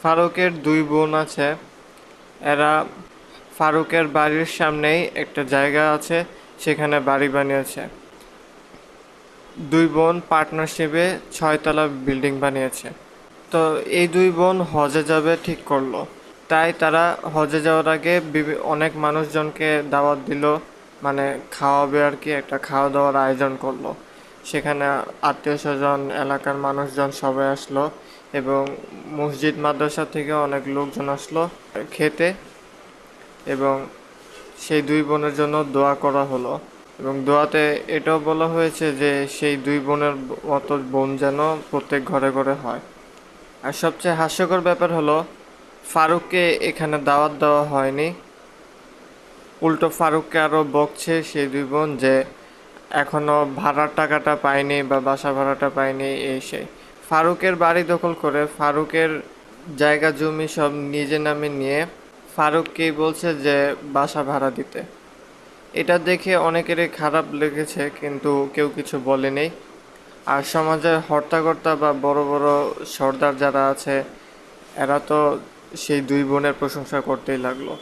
ফারুকের দুই বোন আছে। এরা ফারুকের বাড়ির সামনেই একটা জায়গা আছে, সেখানে বাড়ি বানিয়েছে। দুই বোন পার্টনারশিপে 6 তলা বিল্ডিং বানিয়েছে। তো এই দুই বোন হজে যাবে ঠিক করলো। তাই তারা হজে যাওয়ার আগে অনেক মানুষজনকে দাওয়াত দিল, মানে খাওয়াবে আর কি, একটা খাওয়া দাওয়ার আয়োজন করলো। সেখানে আত্মীয় স্বজন, এলাকার মানুষজন সবাই আসলো এবং মসজিদ মাদ্রাসা থেকে অনেক লোকজন আসলো খেতে। এবং সেই দুই বোনের জন্য দোয়া করা হলো এবং দোয়াতে এটাও বলা হয়েছে যে সেই দুই বোনের মতো বোন যেন প্রত্যেক ঘরে ঘরে হয়। আর সবচেয়ে হাস্যকর ব্যাপার হলো, ফারুককে এখানে দাওয়াত দেওয়া হয়নি। উল্টো ফারুককে আরও বকছে সেই দুই বোন যে এখনো ভাড়ার টাকাটা পায়নি বা বাসা ভাড়াটা পায়নি, এই সেই। ফারুকের বাড়ি দখল করে ফারুকের জায়গা জমি সব নিজে নামে নিয়ে ফারুককেই বলছে যে বাসা ভাড়া দিতে। এটা দেখে অনেকেরই খারাপ লেগেছে, কিন্তু কেউ কিছু বলেনি। আর সমাজের হর্তাকর্তা বা বড় বড় সর্দার যারা আছে, এরা তো সেই দুই বোনের প্রশংসা করতেই লাগলো।